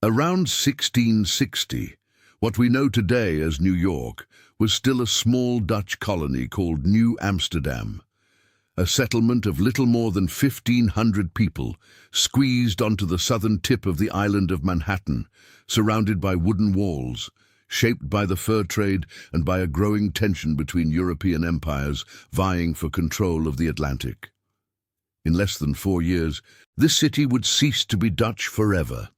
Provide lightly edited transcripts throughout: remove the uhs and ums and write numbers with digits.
Around 1660, what we know today as New York was still a small Dutch colony called New Amsterdam, a settlement of little more than 1,500 people squeezed onto the southern tip of the island of Manhattan, surrounded by wooden walls, shaped by the fur trade and by a growing tension between European empires vying for control of the Atlantic. In less than 4 years, this city would cease to be Dutch forever.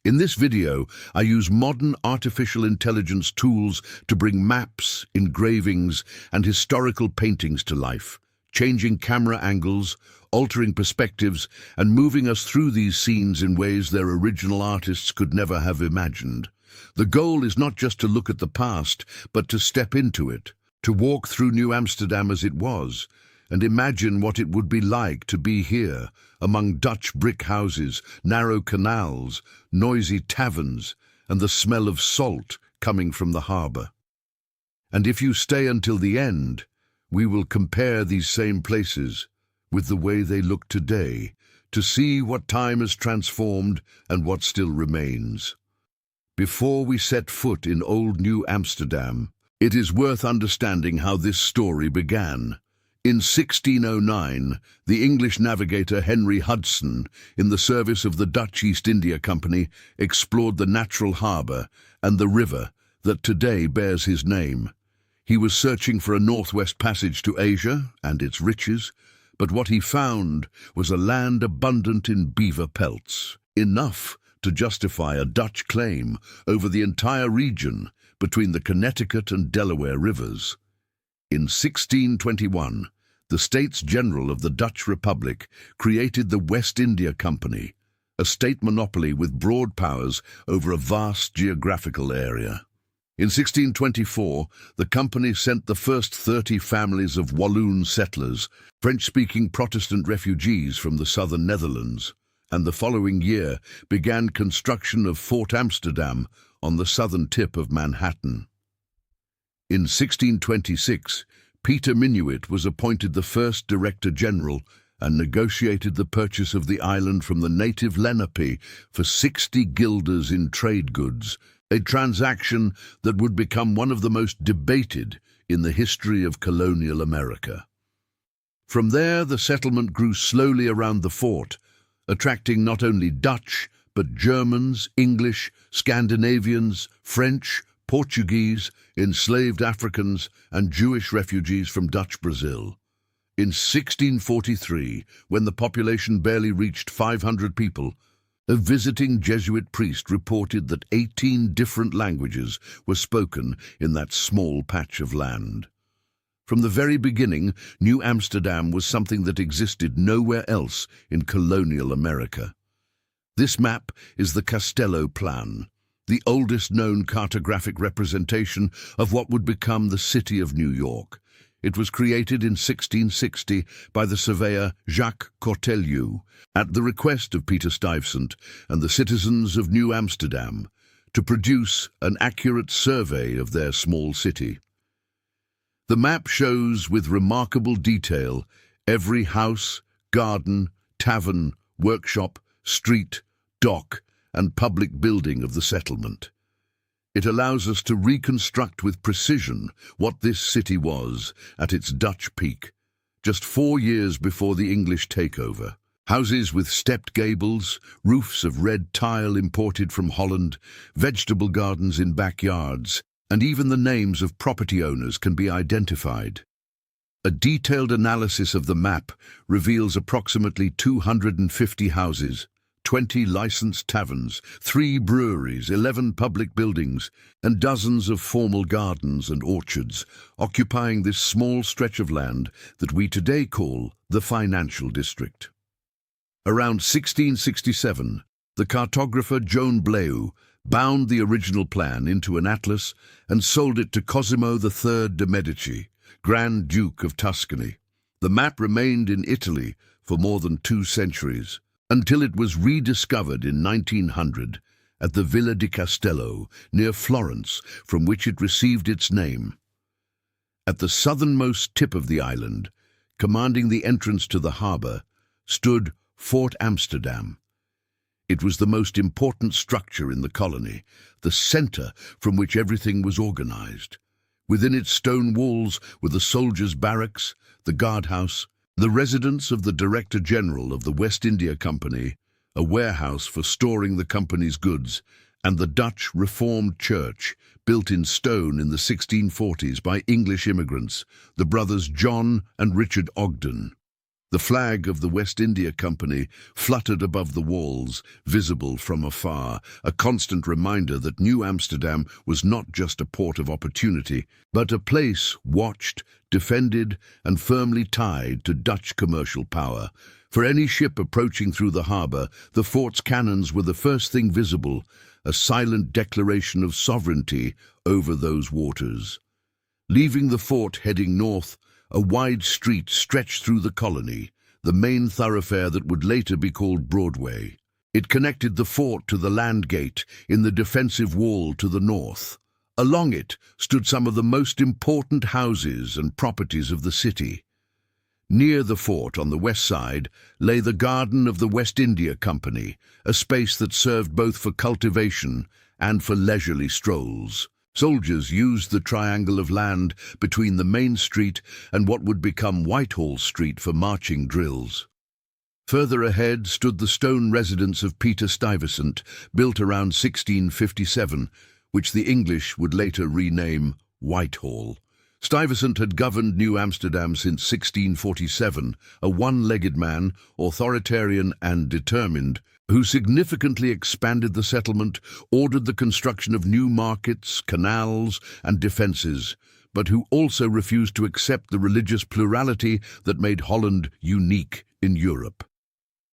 In this video, I use modern artificial intelligence tools to bring maps, engravings, and historical paintings to life, changing camera angles, altering perspectives, and moving us through these scenes in ways their original artists could never have imagined. The goal is not just to look at the past, but to step into it, to walk through New Amsterdam as it was, and imagine what it would be like to be here, among Dutch brick houses, narrow canals, noisy taverns, and the smell of salt coming from the harbour. And if you stay until the end, we will compare these same places with the way they look today, to see what time has transformed and what still remains. Before we set foot in old New Amsterdam, it is worth understanding how this story began. In 1609, the English navigator Henry Hudson, in the service of the Dutch East India Company, explored the natural harbour and the river that today bears his name. He was searching for a northwest passage to Asia and its riches, but what he found was a land abundant in beaver pelts, enough to justify a Dutch claim over the entire region between the Connecticut and Delaware rivers. In 1621, the States General of the Dutch Republic created the West India Company, a state monopoly with broad powers over a vast geographical area. In 1624, the company sent the first 30 families of Walloon settlers, French-speaking Protestant refugees from the southern Netherlands, and the following year began construction of Fort Amsterdam on the southern tip of Manhattan. In 1626, Peter Minuit was appointed the first Director General and negotiated the purchase of the island from the native Lenape for 60 guilders in trade goods, a transaction that would become one of the most debated in the history of colonial America. From there, the settlement grew slowly around the fort, attracting not only Dutch, but Germans, English, Scandinavians, French, Portuguese, enslaved Africans, and Jewish refugees from Dutch Brazil. In 1643, when the population barely reached 500 people, a visiting Jesuit priest reported that 18 different languages were spoken in that small patch of land. From the very beginning, New Amsterdam was something that existed nowhere else in colonial America. This map is the Castello Plan, the oldest known cartographic representation of what would become the city of New York. It was created in 1660 by the surveyor Jacques Cortelyou at the request of Peter Stuyvesant and the citizens of New Amsterdam to produce an accurate survey of their small city. The map shows with remarkable detail every house, garden, tavern, workshop, street, dock, and public building of the settlement. It allows us to reconstruct with precision what this city was at its Dutch peak, just 4 years before the English takeover. Houses with stepped gables, roofs of red tile imported from Holland, vegetable gardens in backyards, and even the names of property owners can be identified. A detailed analysis of the map reveals approximately 250 houses, 20 licensed taverns, 3 breweries, 11 public buildings, and dozens of formal gardens and orchards, occupying this small stretch of land that we today call the Financial District. Around 1667, the cartographer Joan Bleu bound the original plan into an atlas and sold it to Cosimo III de' Medici, Grand Duke of Tuscany. The map remained in Italy for more than 2 centuries, until it was rediscovered in 1900 at the Villa di Castello near Florence, from which it received its name. At the southernmost tip of the island, commanding the entrance to the harbour, stood Fort Amsterdam. It was the most important structure in the colony, the center from which everything was organized. Within its stone walls were the soldiers' barracks, the guardhouse, the residence of the Director General of the West India Company, a warehouse for storing the company's goods, and the Dutch Reformed Church, built in stone in the 1640s by English immigrants, the brothers John and Richard Ogden. The flag of the West India Company fluttered above the walls, visible from afar, a constant reminder that New Amsterdam was not just a port of opportunity, but a place watched, defended, and firmly tied to Dutch commercial power. For any ship approaching through the harbour, the fort's cannons were the first thing visible, a silent declaration of sovereignty over those waters. Leaving the fort heading north, a wide street stretched through the colony, the main thoroughfare that would later be called Broadway. It connected the fort to the land gate in the defensive wall to the north. Along it stood some of the most important houses and properties of the city. Near the fort on the west side lay the garden of the West India Company, a space that served both for cultivation and for leisurely strolls. Soldiers used the triangle of land between the main street and what would become Whitehall Street for marching drills. Further ahead stood the stone residence of Peter Stuyvesant, built around 1657, which the English would later rename Whitehall. Stuyvesant had governed New Amsterdam since 1647, a one-legged man, authoritarian and determined, who significantly expanded the settlement, ordered the construction of new markets, canals, and defences, but who also refused to accept the religious plurality that made Holland unique in Europe.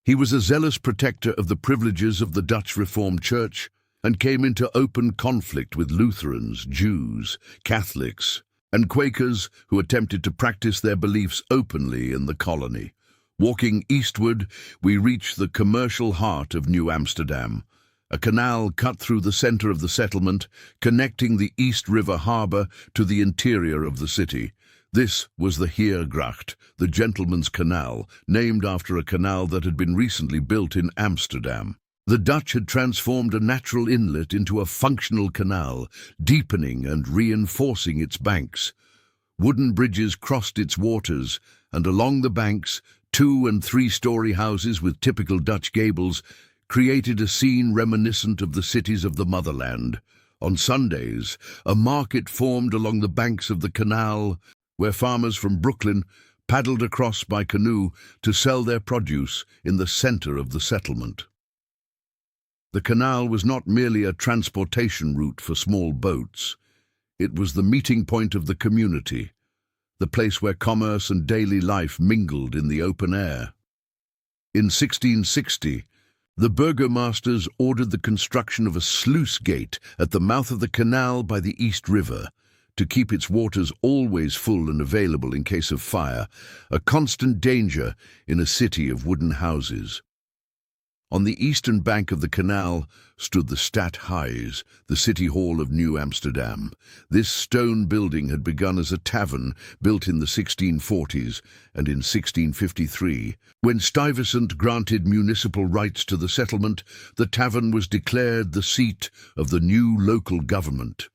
He was a zealous protector of the privileges of the Dutch Reformed Church and came into open conflict with Lutherans, Jews, Catholics, and Quakers who attempted to practice their beliefs openly in the colony. Walking eastward, we reach the commercial heart of New Amsterdam, a canal cut through the center of the settlement, connecting the East River Harbour to the interior of the city. This was the Heergracht, the Gentleman's Canal, named after a canal that had been recently built in Amsterdam. The Dutch had transformed a natural inlet into a functional canal, deepening and reinforcing its banks. Wooden bridges crossed its waters, and along the banks, 2- and 3-story houses with typical Dutch gables created a scene reminiscent of the cities of the motherland. On Sundays, a market formed along the banks of the canal, where farmers from Brooklyn paddled across by canoe to sell their produce in the center of the settlement. The canal was not merely a transportation route for small boats. It was the meeting point of the community, the place where commerce and daily life mingled in the open air. In 1660, the burgomasters ordered the construction of a sluice gate at the mouth of the canal by the East River, to keep its waters always full and available in case of fire, a constant danger in a city of wooden houses. On the eastern bank of the canal stood the Stadhuis, the city hall of New Amsterdam. This stone building had begun as a tavern built in the 1640s, and in 1653, when Stuyvesant granted municipal rights to the settlement, the tavern was declared the seat of the new local government.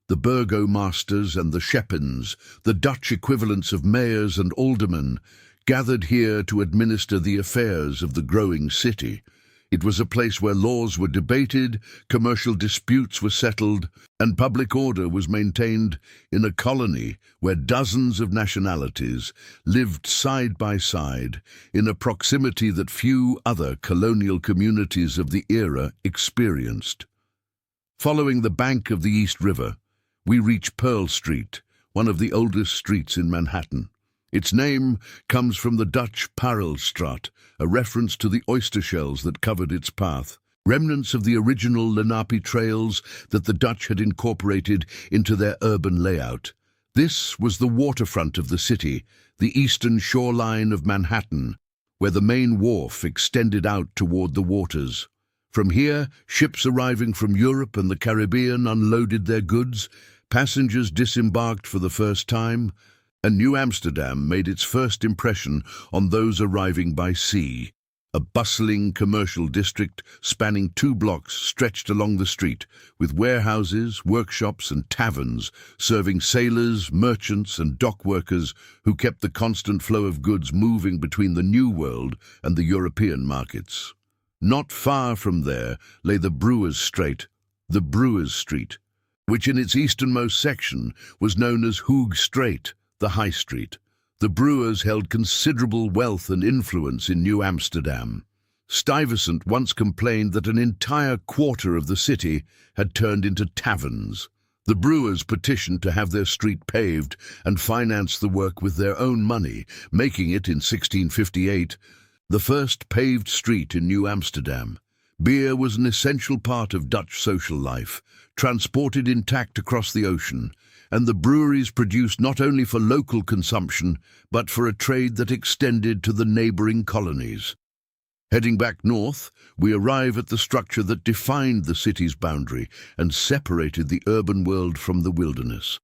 The burgomasters and the schepens, the Dutch equivalents of mayors and aldermen, gathered here to administer the affairs of the growing city. It was a place where laws were debated, commercial disputes were settled, and public order was maintained in a colony where dozens of nationalities lived side by side in a proximity that few other colonial communities of the era experienced. Following the bank of the East River, we reach Pearl Street, one of the oldest streets in Manhattan. Its name comes from the Dutch Parelstraat, a reference to the oyster shells that covered its path, remnants of the original Lenape trails that the Dutch had incorporated into their urban layout. This was the waterfront of the city, the eastern shoreline of Manhattan, where the main wharf extended out toward the waters. From here, ships arriving from Europe and the Caribbean unloaded their goods, passengers disembarked for the first time, and New Amsterdam made its first impression on those arriving by sea. a bustling commercial district spanning 2 blocks stretched along the street, with warehouses, workshops and taverns serving sailors, merchants and dock workers who kept the constant flow of goods moving between the New World and the European markets. Not far from there lay the Brewers Strait, the Brewers Street, which in its easternmost section was known as Hoog Strait, the High Street. The brewers held considerable wealth and influence in New Amsterdam. Stuyvesant once complained that an entire quarter of the city had turned into taverns. The brewers petitioned to have their street paved and financed the work with their own money, making it, in 1658, the first paved street in New Amsterdam. Beer was an essential part of Dutch social life, transported intact across the ocean, and the breweries produced not only for local consumption, but for a trade that extended to the neighboring colonies. Heading back north, we arrive at the structure that defined the city's boundary and separated the urban world from the wilderness.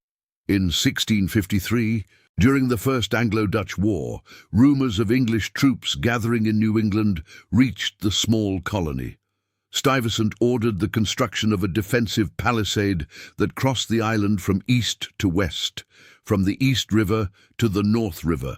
In 1653, during the First Anglo-Dutch War, rumours of English troops gathering in New England reached the small colony. Stuyvesant ordered the construction of a defensive palisade that crossed the island from east to west, from the East River to the North River.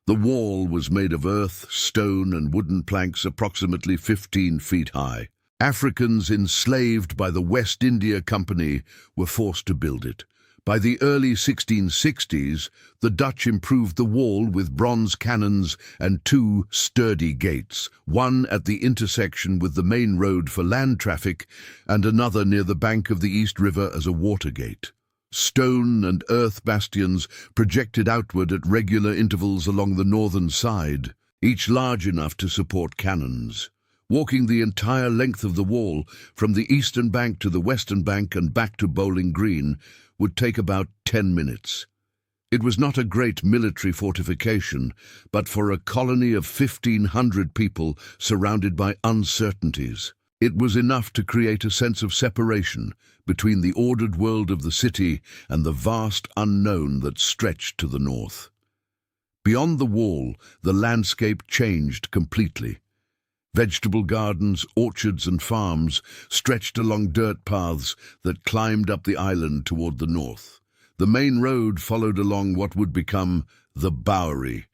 The wall was made of earth, stone and wooden planks approximately 15 feet high. Africans enslaved by the West India Company were forced to build it. By the early 1660s, the Dutch improved the wall with bronze cannons and 2 sturdy gates, one at the intersection with the main road for land traffic and another near the bank of the East River as a water gate. Stone and earth bastions projected outward at regular intervals along the northern side, each large enough to support cannons. Walking the entire length of the wall, from the eastern bank to the western bank and back to Bowling Green, would take about 10 minutes. It was not a great military fortification, but for a colony of 1,500 people surrounded by uncertainties, it was enough to create a sense of separation between the ordered world of the city and the vast unknown that stretched to the north. Beyond the wall, the landscape changed completely. Vegetable gardens, orchards and farms stretched along dirt paths that climbed up the island toward the north. The main road followed along what would become the Bowery,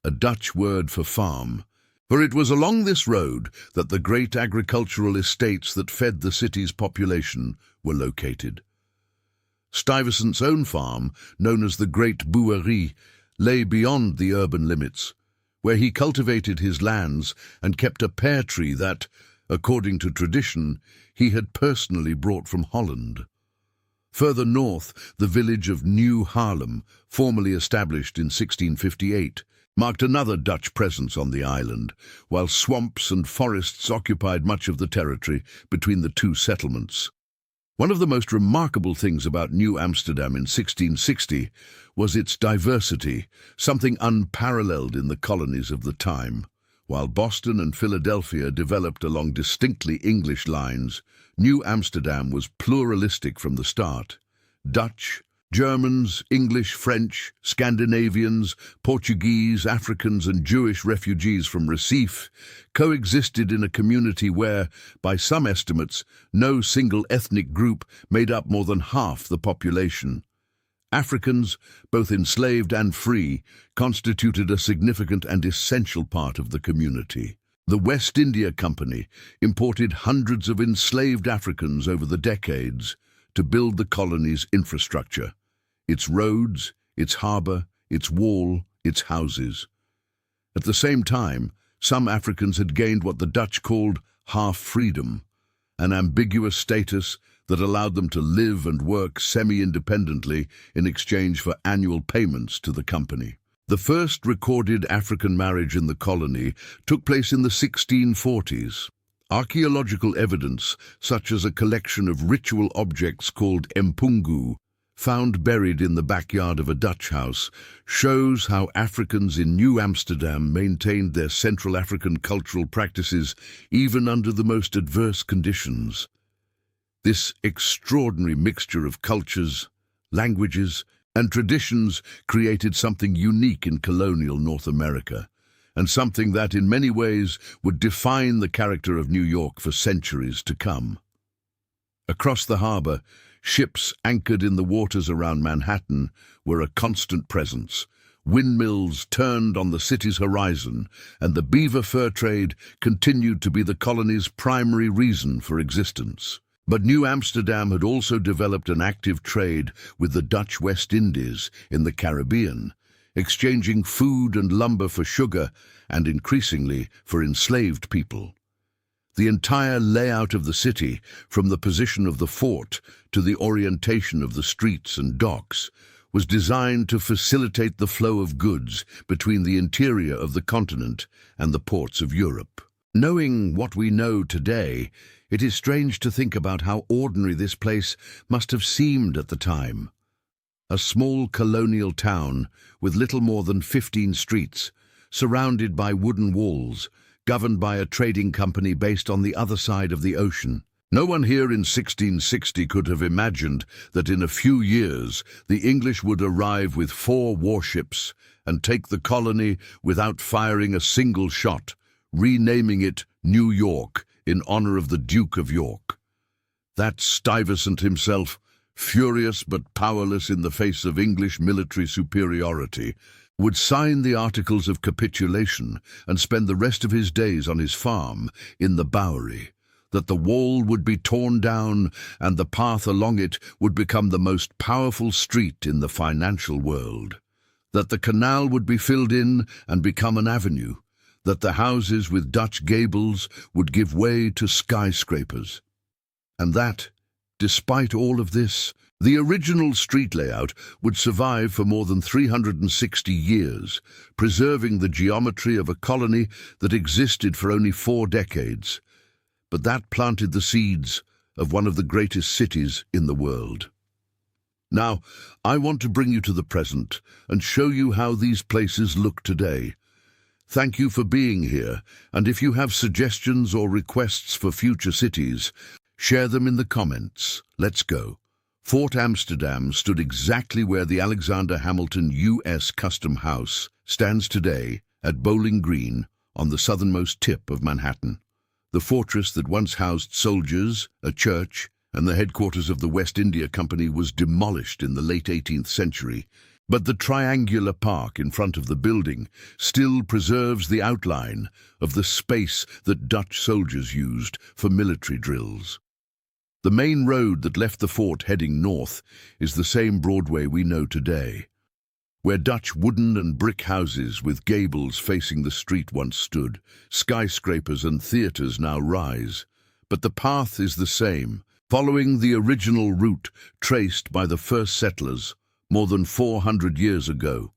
a Dutch word for farm, for it was along this road that the great agricultural estates that fed the city's population were located. Stuyvesant's own farm, known as the Great Boerie, lay beyond the urban limits, where he cultivated his lands and kept a pear tree that, according to tradition, he had personally brought from Holland. Further north, the village of New Haarlem, formally established in 1658, marked another Dutch presence on the island, while swamps and forests occupied much of the territory between the two settlements. One of the most remarkable things about New Amsterdam in 1660 was its diversity, something unparalleled in the colonies of the time. While Boston and Philadelphia developed along distinctly English lines, New Amsterdam was pluralistic from the start. Dutch, Germans, English, French, Scandinavians, Portuguese, Africans and Jewish refugees from Recife coexisted in a community where, by some estimates, no single ethnic group made up more than half the population. Africans, both enslaved and free, constituted a significant and essential part of the community. The West India Company imported hundreds of enslaved Africans over the decades to build the colony's infrastructure, its roads, its harbour, its wall, its houses. At the same time, some Africans had gained what the Dutch called half-freedom, an ambiguous status that allowed them to live and work semi-independently in exchange for annual payments to the company. The first recorded African marriage in the colony took place in the 1640s. Archaeological evidence, such as a collection of ritual objects called empungu, found buried in the backyard of a Dutch house, shows how Africans in New Amsterdam maintained their Central African cultural practices even under the most adverse conditions. This extraordinary mixture of cultures, languages, and traditions created something unique in colonial North America, and something that in many ways would define the character of New York for centuries to come. Across the harbor, ships anchored in the waters around Manhattan were a constant presence. Windmills turned on the city's horizon, and the beaver fur trade continued to be the colony's primary reason for existence. But New Amsterdam had also developed an active trade with the Dutch West Indies in the Caribbean, exchanging food and lumber for sugar and increasingly for enslaved people. The entire layout of the city, from the position of the fort to the orientation of the streets and docks, was designed to facilitate the flow of goods between the interior of the continent and the ports of Europe. Knowing what we know today, it is strange to think about how ordinary this place must have seemed at the time. A small colonial town with little more than 15 streets, surrounded by wooden walls, governed by a trading company based on the other side of the ocean. No one here in 1660 could have imagined that in a few years the English would arrive with 4 warships and take the colony without firing a single shot, renaming it New York in honor of the Duke of York. That Stuyvesant himself, furious but powerless in the face of English military superiority, would sign the Articles of Capitulation and spend the rest of his days on his farm in the Bowery, that the wall would be torn down and the path along it would become the most powerful street in the financial world, that the canal would be filled in and become an avenue, that the houses with Dutch gables would give way to skyscrapers, and that, despite all of this, the original street layout would survive for more than 360 years, preserving the geometry of a colony that existed for only 4 decades. But that planted the seeds of one of the greatest cities in the world. Now, I want to bring you to the present and show you how these places look today. Thank you for being here, and if you have suggestions or requests for future cities, share them in the comments. Let's go. Fort Amsterdam stood exactly where the Alexander Hamilton U.S. Custom House stands today at Bowling Green on the southernmost tip of Manhattan. The fortress that once housed soldiers, a church, and the headquarters of the West India Company was demolished in the late 18th century, but the triangular park in front of the building still preserves the outline of the space that Dutch soldiers used for military drills. The main road that left the fort heading north is the same Broadway we know today, where Dutch wooden and brick houses with gables facing the street once stood. Skyscrapers and theaters now rise, but the path is the same, following the original route traced by the first settlers more than 400 years ago.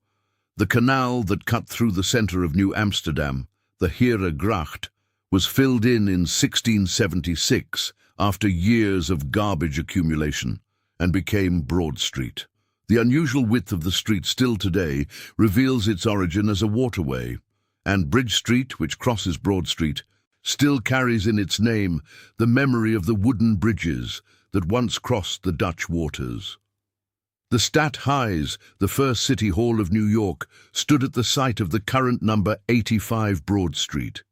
The canal that cut through the center of New Amsterdam, the Herengracht, was filled in 1676 after years of garbage accumulation and became Broad Street. The unusual width of the street still today reveals its origin as a waterway, and Bridge Street, which crosses Broad Street, still carries in its name the memory of the wooden bridges that once crossed the Dutch waters. The Stadt Huys, the first city hall of New York, stood at the site of the current number 85 Broad Street.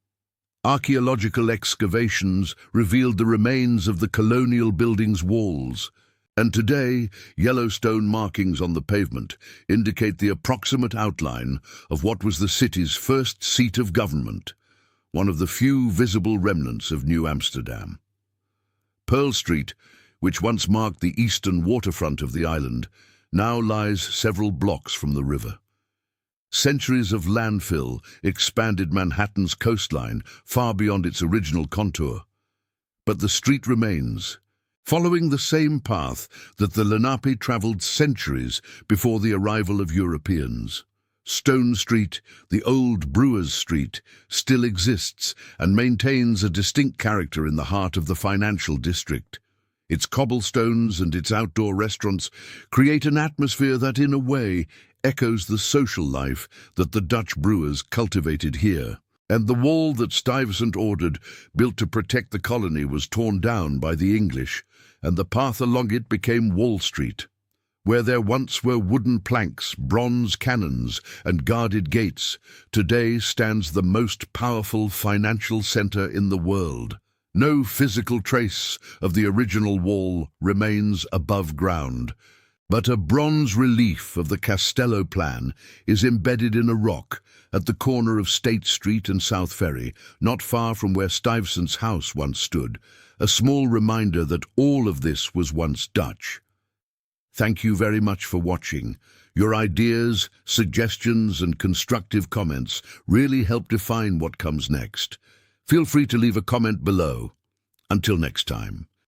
Archaeological excavations revealed the remains of the colonial building's walls, and today, yellow stone markings on the pavement indicate the approximate outline of what was the city's first seat of government, one of the few visible remnants of New Amsterdam. Pearl Street, which once marked the eastern waterfront of the island, now lies several blocks from the river. Centuries of landfill expanded Manhattan's coastline far beyond its original contour. But the street remains, following the same path that the Lenape traveled centuries before the arrival of Europeans. Stone Street, the old Brewers Street, still exists and maintains a distinct character in the heart of the financial district. Its cobblestones and its outdoor restaurants create an atmosphere that, in a way, echoes the social life that the Dutch brewers cultivated here. And the wall that Stuyvesant ordered, built to protect the colony, was torn down by the English, and the path along it became Wall Street. Where there once were wooden planks, bronze cannons, and guarded gates, today stands the most powerful financial center in the world. No physical trace of the original wall remains above ground, but a bronze relief of the Castello plan is embedded in a rock at the corner of State Street and South Ferry, not far from where Stuyvesant's house once stood, a small reminder that all of this was once Dutch. Thank you very much for watching. Your ideas, suggestions, and constructive comments really help define what comes next. Feel free to leave a comment below. Until next time.